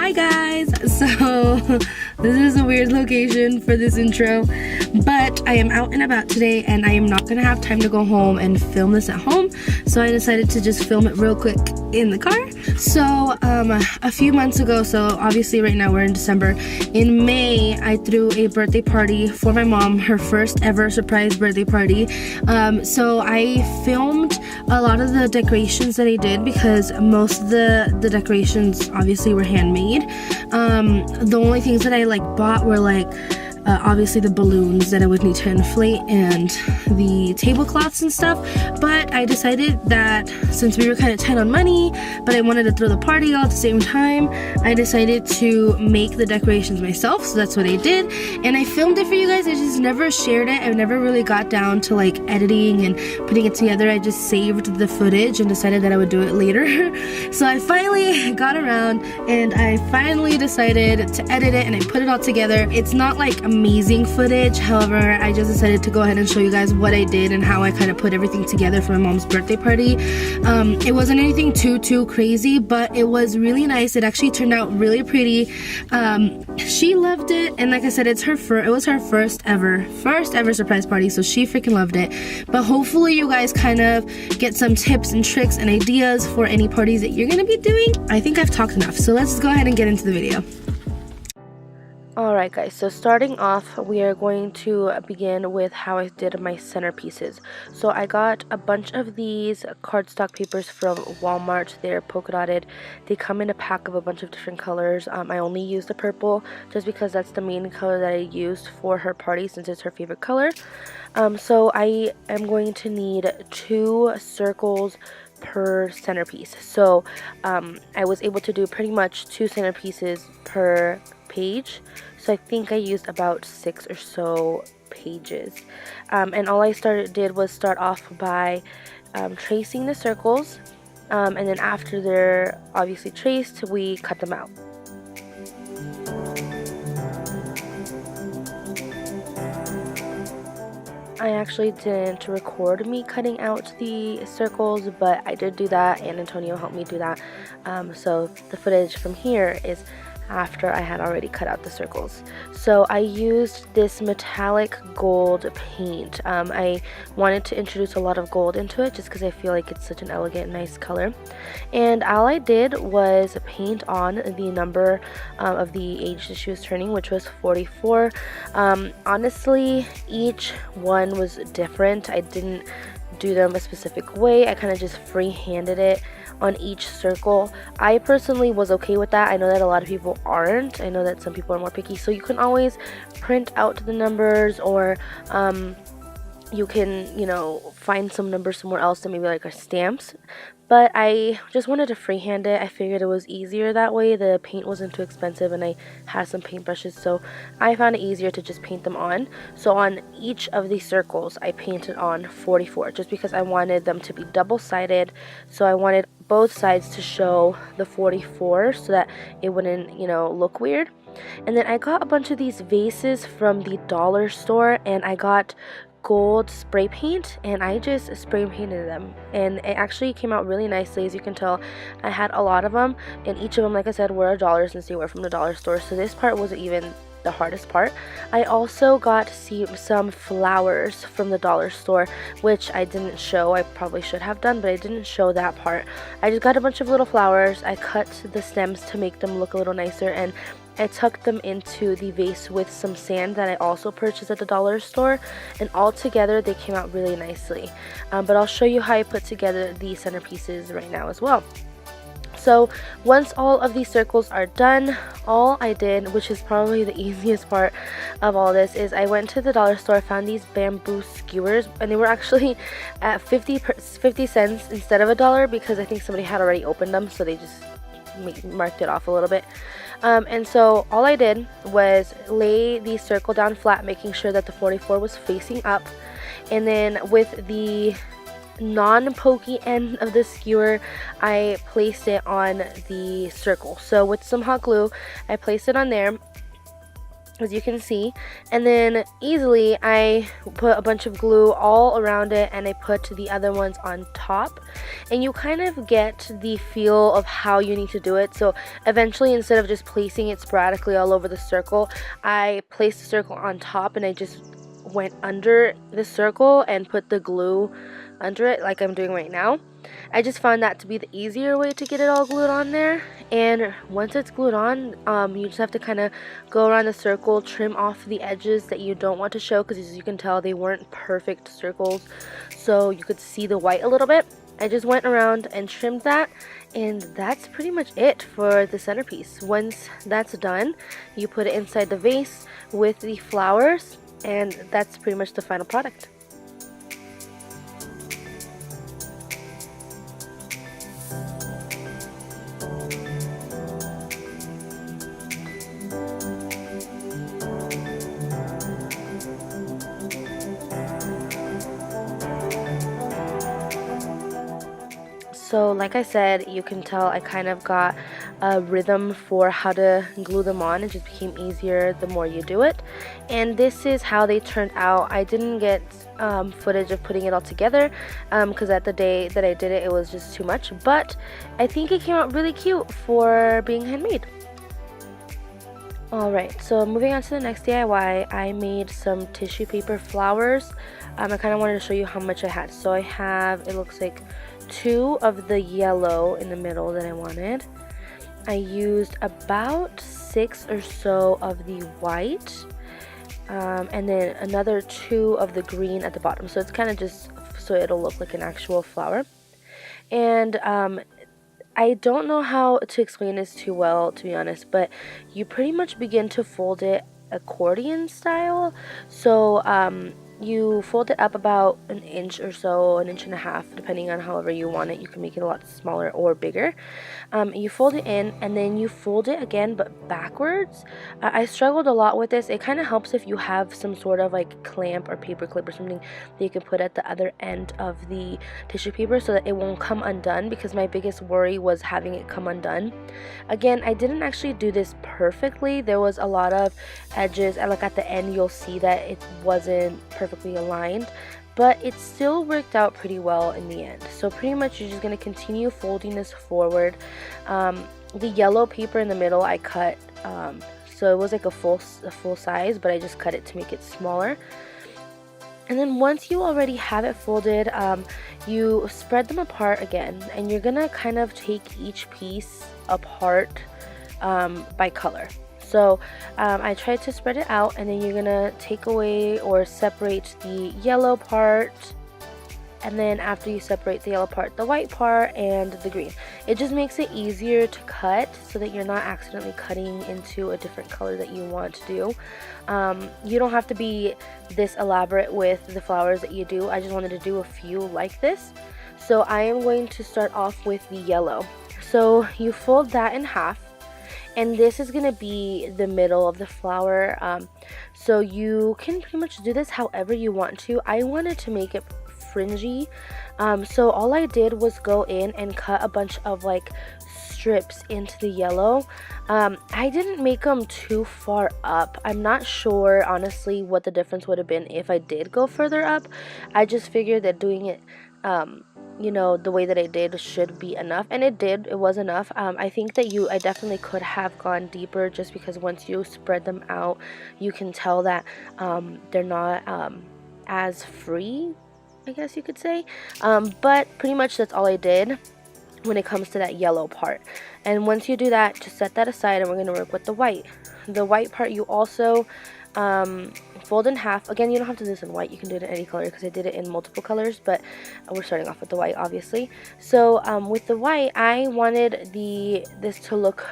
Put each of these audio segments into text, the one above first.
Hi guys! So this is a weird location for this intro, but I am out and about today and I am not gonna have time to go home and film this at home, so I decided to just film it real quick in the car. So a few months ago, so obviously right now we're in December, in May I threw a birthday party for my mom, her first ever surprise birthday party. So I filmed a lot of the decorations that I did because most of the decorations obviously were handmade. The only things that I bought were obviously the balloons that I would need to inflate and the tablecloths and stuff, but I decided that since we were kind of tight on money but I wanted to throw the party all at the same time, I decided to make the decorations myself. So that's what I did, and I filmed it for you guys. I just never shared it. I never really got down to editing and putting it together. I just saved the footage and decided that I would do it later. So I finally got around and I finally decided to edit it and I put it all together. It's not amazing footage, however I just decided to go ahead and show you guys what I did and how I kind of put everything together for my mom's birthday party. It wasn't anything too crazy, but it was really nice. It actually turned out really pretty. She loved it, and like I said, it was her first ever surprise party, so she freaking loved it. But hopefully you guys kind of get some tips and tricks and ideas for any parties that you're gonna be doing. I think I've talked enough, so let's go ahead and get into the video. Alright guys, so starting off, we are going to begin with how I did my centerpieces. So I got a bunch of these cardstock papers from Walmart. They're polka dotted. They come in a pack of a bunch of different colors. I only used the purple just because that's the main color that I used for her party since it's her favorite color. So I am going to need 2 circles per centerpiece. So I was able to do pretty much 2 centerpieces per page, so I think I used about 6 or so pages, and all I did was start off by tracing the circles, and then after they're obviously traced, we cut them out. I actually didn't record me cutting out the circles, but I did do that, and Antonio helped me do that. So the footage from here is after I had already cut out the circles. So I used this metallic gold paint. I wanted to introduce a lot of gold into it just because I feel like it's such an elegant, nice color. And all I did was paint on the number of the age that she was turning, which was 44. Honestly, each one was different. I didn't do them a specific way. I kind of just free-handed it on each circle. I personally was okay with that. I know that a lot of people aren't. I know that some people are more picky, so you can always print out the numbers, or you can, find some numbers somewhere else that maybe are stamps. But I just wanted to freehand it. I figured it was easier that way. The paint wasn't too expensive and I had some paintbrushes, so I found it easier to just paint them on. So on each of these circles I painted on 44 just because I wanted them to be double-sided. So I wanted both sides to show the 44 so that it wouldn't, look weird. And then I got a bunch of these vases from the dollar store, and I got gold spray paint and I just spray painted them, and it actually came out really nicely. As you can tell, I had a lot of them, and each of them, like I said, were $1 since they were from the dollar store, so this part wasn't even the hardest part. I also got some flowers from the dollar store, which I didn't show. I probably should have done, but I didn't show that part. I just got a bunch of little flowers. I cut the stems to make them look a little nicer, and I tucked them into the vase with some sand that I also purchased at the dollar store, and all together they came out really nicely. But I'll show you how I put together the centerpieces right now as well. So once all of these circles are done, all I did, which is probably the easiest part of all this, is I went to the dollar store, found these bamboo skewers, and they were actually at 50 cents instead of $1 because I think somebody had already opened them, so they just marked it off a little bit. And so all I did was lay the circle down flat, making sure that the 44 was facing up, and then with the non-pokey end of the skewer I placed it on the circle. So with some hot glue I placed it on there, as you can see. And then easily I put a bunch of glue all around it, and I put the other ones on top, and you kind of get the feel of how you need to do it. So eventually, instead of just placing it sporadically all over the circle, I placed the circle on top, and I just went under the circle and put the glue under it like I'm doing right now. I just found that to be the easier way to get it all glued on there. And once it's glued on, you just have to kind of go around the circle, trim off the edges that you don't want to show, because as you can tell, they weren't perfect circles, so you could see the white a little bit. I just went around and trimmed that, and that's pretty much it for the centerpiece. Once that's done, you put it inside the vase with the flowers, and that's pretty much the final product. So like I said, you can tell I kind of got a rhythm for how to glue them on. It just became easier the more you do it. And this is how they turned out. I didn't get footage of putting it all together because at the day that I did it, it was just too much. But I think it came out really cute for being handmade. Alright, so moving on to the next DIY, I made some tissue paper flowers. I kind of wanted to show you how much I had. So I have, it looks like 2 of the yellow in the middle that I wanted. I used about 6 or so of the white, and then another 2 of the green at the bottom. So it's kind of just so it'll look like an actual flower. And I don't know how to explain this too well, to be honest, but you pretty much begin to fold it accordion style. So you fold it up about an inch or so, an inch and a half, depending on however you want it. You can make it a lot smaller or bigger. You fold it in, and then you fold it again, but backwards. I struggled a lot with this. It kind of helps if you have some sort of like clamp or paper clip or something that you can put at the other end of the tissue paper so that it won't come undone, because my biggest worry was having it come undone. Again, I didn't actually do this perfectly. There was a lot of edges, and like at the end you'll see that it wasn't perfectly aligned, but it still worked out pretty well in the end. So pretty much you're just going to continue folding this forward. The yellow paper in the middle I cut, so it was like a full size, but I just cut it to make it smaller. And then once you already have it folded, you spread them apart again, and you're gonna kind of take each piece apart by color. So I tried to spread it out, and then you're gonna take away or separate the yellow part, and then after you separate the yellow part, the white part and the green. It just makes it easier to cut so that you're not accidentally cutting into a different color that you want to do. You don't have to be this elaborate with the flowers that you do. I just wanted to do a few like this. So I am going to start off with the yellow. So you fold that in half, and this is going to be the middle of the flower. So you can pretty much do this however you want to. I wanted to make it fringy, so all I did was go in and cut a bunch of like strips into the yellow. I didn't make them too far up. I'm not sure honestly what the difference would have been if I did go further up. I just figured that doing it you know, the way that I did should be enough, and it was enough. I think that I definitely could have gone deeper, just because once you spread them out you can tell that they're not as free, I guess you could say. But pretty much that's all I did when it comes to that yellow part. And once you do that, just set that aside, and we're going to work with the white. The white part you also fold in half. Again, you don't have to do this in white, you can do it in any color because I did it in multiple colors, but we're starting off with the white obviously. So with the white, I wanted this to look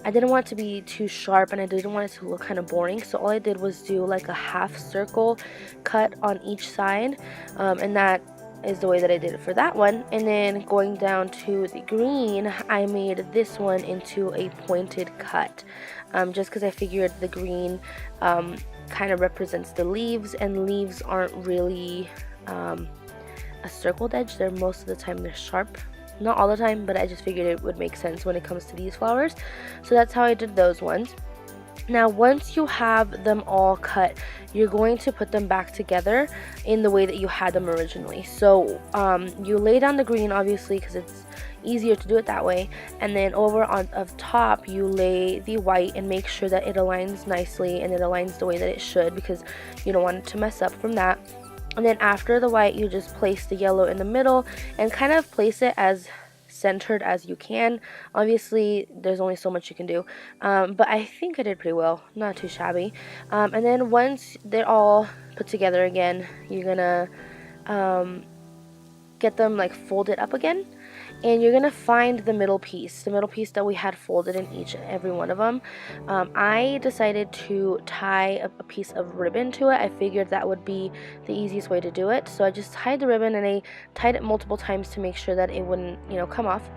I didn't want it to be too sharp, and I didn't want it to look kind of boring, so all I did was do like a half circle cut on each side, and that is the way that I did it for that one. And then going down to the green, I made this one into a pointed cut, just because I figured the green kind of represents the leaves, and leaves aren't really a circled edge. They're most of the time they're sharp. Not all the time, but I just figured it would make sense when it comes to these flowers. So that's how I did those ones. Now once you have them all cut, you're going to put them back together in the way that you had them originally. So you lay down the green, obviously, because it's easier to do it that way, and then over on top you lay the white and make sure that it aligns nicely and it aligns the way that it should, because you don't want it to mess up from that. And then after the white, you just place the yellow in the middle and kind of place it as centered as you can. Obviously there's only so much you can do, but I think I did pretty well, not too shabby. And then once they're all put together again, you're gonna get them like folded up again, and you're gonna find the middle piece that we had folded in each and every one of them. I decided to tie a piece of ribbon to it. I figured that would be the easiest way to do it, so I just tied the ribbon, and I tied it multiple times to make sure that it wouldn't, come off.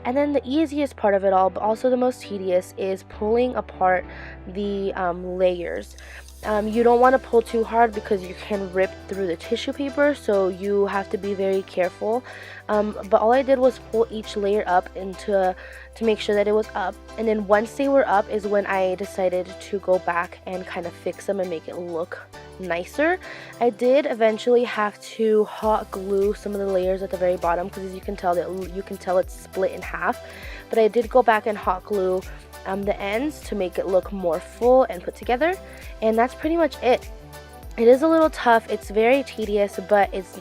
And then the easiest part of it all, but also the most tedious, is pulling apart the layers. You don't want to pull too hard because you can rip through the tissue paper, so you have to be very careful. But all I did was pull each layer up to make sure that it was up, and then once they were up is when I decided to go back and kind of fix them and make it look nicer. I did eventually have to hot glue some of the layers at the very bottom, because as you can tell it's split in half, but I did go back and hot glue the ends to make it look more full and put together, and that's pretty much it. It is a little tough, it's very tedious, but it's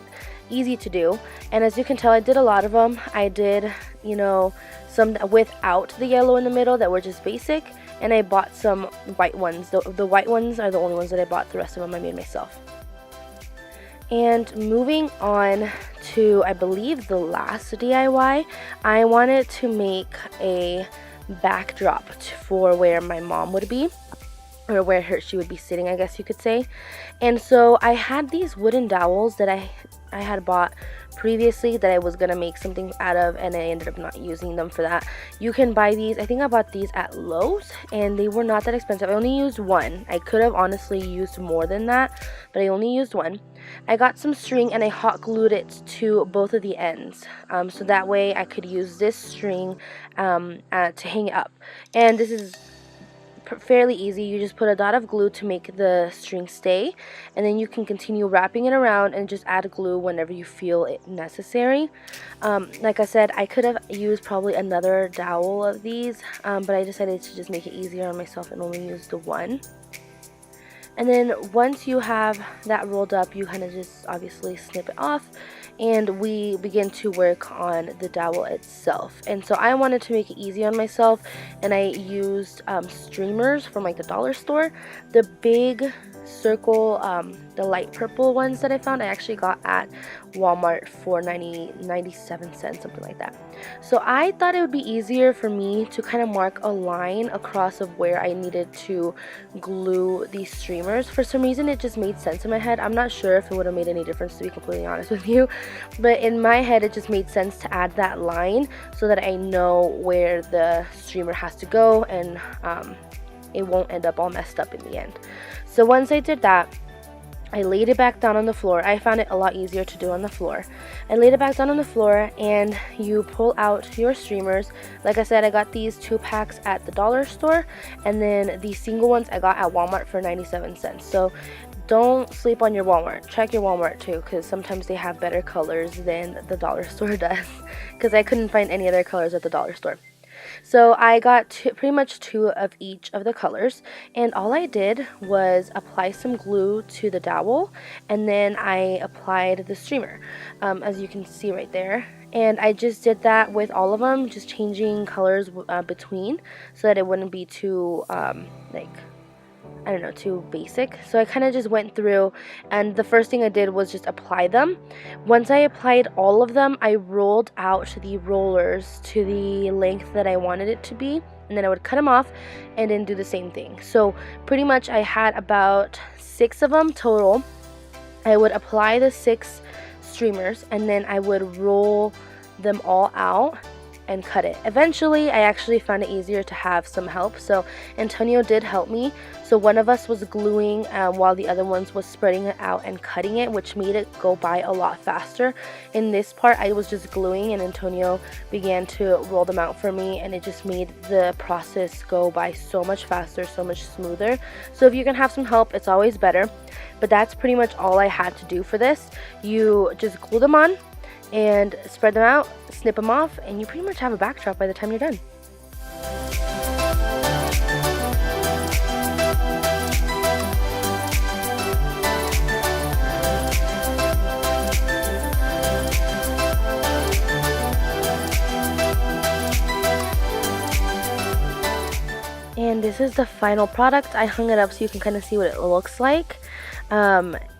easy to do. And as you can tell, I did a lot of them. I did, some without the yellow in the middle that were just basic, and I bought some white ones. The white ones are the only ones that I bought. The rest of them I made myself. And moving on to, I believe, the last DIY, I wanted to make a backdrop for where my mom would be, or where she would be sitting, I guess you could say. And so I had these wooden dowels that I had bought previously that I was gonna make something out of, and I ended up not using them for that. You can buy these, I think I bought these at Lowe's, and they were not that expensive. I only used one. I could have honestly used more than that, but I only used one. I got some string and I hot glued it to both of the ends, so that way I could use this string to hang it up. And this is fairly easy. You just put a dot of glue to make the string stay, and then you can continue wrapping it around and just add glue whenever you feel it necessary. Like I said, I could have used probably another dowel of these, but I decided to just make it easier on myself and only use the one. And then once you have that rolled up, you kind of just obviously snip it off, and we begin to work on the dowel itself. And so I wanted to make it easy on myself, and I used streamers from like the dollar store. The big circle, the light purple ones that I found, I actually got at Walmart for 97 cents, something like that. So I thought it would be easier for me to kind of mark a line across of where I needed to glue these streamers. For some reason it just made sense in my head. I'm not sure if it would have made any difference, to be completely honest with you, but in my head it just made sense to add that line so that I know where the streamer has to go, and it won't end up all messed up in the end. So once I did that, I laid it back down on the floor. I found it a lot easier to do on the floor. I laid it back down on the floor, and you pull out your streamers. Like I said, I got these 2 packs at the dollar store, and then the single ones I got at Walmart for 97 cents. So don't sleep on your Walmart. Check your Walmart too, because sometimes they have better colors than the dollar store does, because I couldn't find any other colors at the dollar store. So I got pretty much 2 of each of the colors, and all I did was apply some glue to the dowel, and then I applied the streamer, as you can see right there. And I just did that with all of them, just changing colors between, so that it wouldn't be too too basic. So I kind of just went through, and the first thing I did was just apply them. Once I applied all of them, I rolled out the rollers to the length that I wanted it to be, and then I would cut them off and then do the same thing. So pretty much I had about 6 of them total. I would apply the 6 streamers, and then I would roll them all out and cut it. Eventually, I actually found it easier to have some help, so Antonio did help me. So one of us was gluing while the other ones was spreading it out and cutting it, which made it go by a lot faster. In this part, I was just gluing and Antonio began to roll them out for me, and it just made the process go by so much faster, so much smoother. So if you can have some help, it's always better. But that's pretty much all I had to do for this. You just glue them on and spread them out, snip them off, and you pretty much have a backdrop by the time you're done. And this is the final product. I hung it up so you can kind of see what it looks like.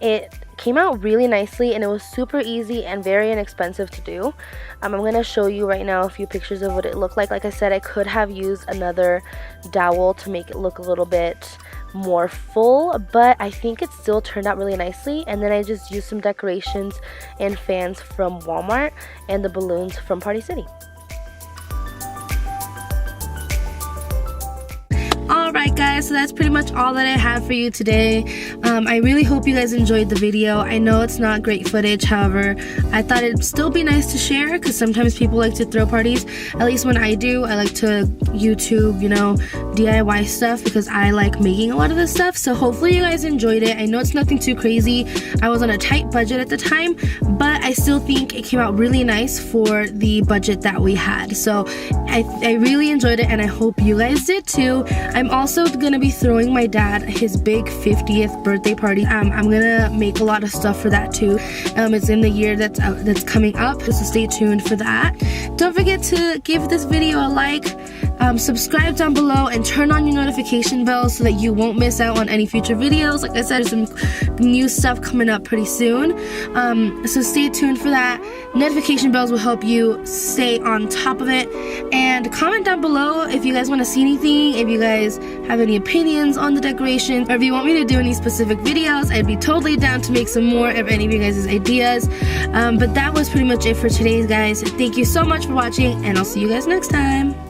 It came out really nicely, and it was super easy and very inexpensive to do. I'm going to show you right now a few pictures of what it looked like. Like I said, I could have used another dowel to make it look a little bit more full, but I think it still turned out really nicely. And then I just used some decorations and fans from Walmart and the balloons from Party City. Alright guys, so that's pretty much all that I have for you today. I really hope you guys enjoyed the video. I know it's not great footage, however, I thought it'd still be nice to share, because sometimes people like to throw parties. At least when I do, I like to YouTube, you know, DIY stuff, because I like making a lot of this stuff. So hopefully you guys enjoyed it. I know it's nothing too crazy. I was on a tight budget at the time, but I still think it came out really nice for the budget that we had. So I really enjoyed it, and I hope you guys did too. I'm also gonna be throwing my dad his big 50th birthday party. I'm gonna make a lot of stuff for that too. It's in the year that's coming up, so stay tuned for that. Don't forget to give this video a like, subscribe down below, and turn on your notification bell so that you won't miss out on any future videos. Like I said, there's some new stuff coming up pretty soon, so stay tuned for that. Notification bells will help you stay on top of it. And comment down below if you guys want to see anything, if you guys have any opinions on the decoration, or if you want me to do any specific videos. I'd be totally down to make some more of any of you guys' ideas. But that was pretty much it for today, guys. Thank you so much for watching, and I'll see you guys next time.